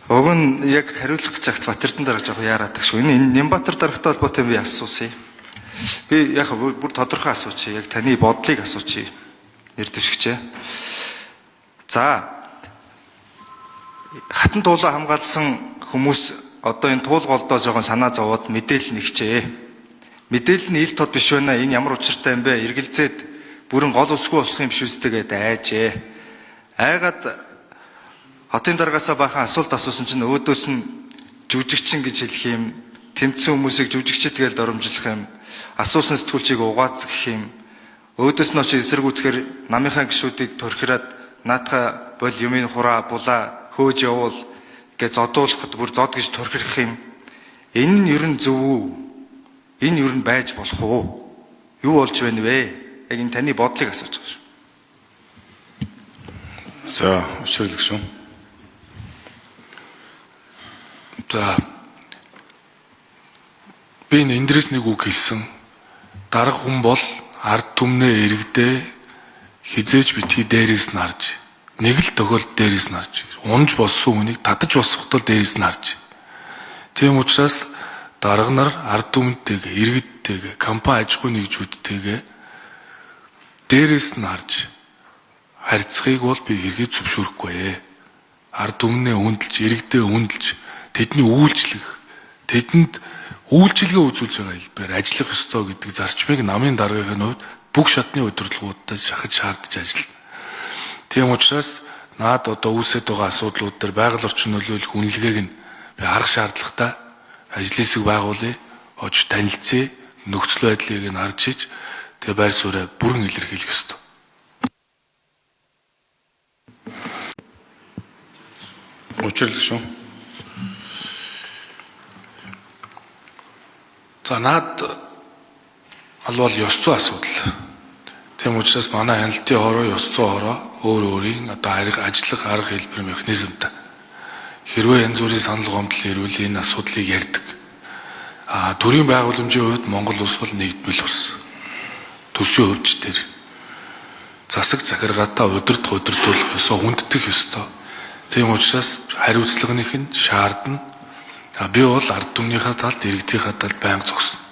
Уг нь яг хариулах гэж ахт Батэрдэн дарга жоох яараадаг шүү. Энэ Нямбатар даргатай холбоотой би асуусан. Би яг бүр тодорхой асуучих. Яг таны бодлыг асуучих. Нэр дэвшигчээ. За. Хатан туулаа хамгаалсан хүмүүс одоо энэ туул голдоо жоохон санаа зовоод мэдээлэл нэгчээ. Мэдээлэл нь ил тод биш байна. Энэ ямар учиртай юм бэ? Эргэлзээд бүрэн гол усгүй болох юм биш үстэй гэдэг айжээ. Айгаад хотын даргаасаа бахан асуулт асуусан чинь өөдөөс нь жүжигчин гэж хэлэх юм, тэмцсэн хүмүүсийг жүжигчд гэж доромжлох юм, асуусан сэтгүүлчийг угаацгах юм, өөдөөс нь очиж эсэргүүцхээр намынхаа гишүүдийг төрхираад наатаха бол юмын хураа булаа хөөж явуул гэж зодуулахад бүр зод гэж төрхирэх юм. Энэ нь ер нь зөв үү? Энэ ер нь байж болох уу? Юу болж байна вэ? Яг энэ таны бодлыг асууж байгаа шүү. За, уучлаарай шүү. За би эндрээс нэг үг хэлсэн. Дарга хүн бол ард түмнээ эргдээ хизээж битгий дээрээс нь харж, нэг л тохиолдолд дээрээс нь харж, унж болсон хүнийг татаж босгохтол дээрээс нь харж. Тийм учраас дарга нар ард түмнтэйгээ, иргэдтэйгээ, компани аж ахуйн нэгжүүдтэйгээ дээрээс нь харж харьцахыг бол би хэрэгээ зөвшөөрөхгүй. Ард түмнээ хүндэлж, иргэдээ хүндэлж, тэдний үйлчлэх, тэдэнд үйлчилгээ үзүүлж байгаа хэлбэрээр ажиллах ёстой гэдэг зарчмыг намын даргын хувьд бүх шатны удирдлагуудад шахаж шаардж ажиллана. Тийм учраас наад одоо үүсэт байгаа асуудлууд дээр байгаль орчин нөлөөлөх үнэлгээг нь би харах шаардлагатай. Ажлын хэсэг байгуулъя, очиж танилцъя, нөхцөл байдлыг нь харж иж, тэгээ байр сууриа бүрэн илэрхийлэх ёстой. Уучлаарай шүү. За наад албал ёс зүйн асуудал. Тийм учраас манай хяналтын хороо, ёс зүйн хороо өөр өөрийн одоо ажиллах арга хэлбэр механизмтай. Хэрвээ янз бүрийн санал гомдол ирвэл энэ асуудлыг ярьдаг. Төрийн байгууламжийн хувьд Монгол улс бол нэгдмэл улс. Төсвийн хөвч дээр засаг захиргаатай удирдуулах ёсоо хүнддэх ёстой. Тийм учраас хариуцлагынх нь шаардна. Би бол ард түмнийхээ талд, иргэдийнхээ талд байнга зогсно.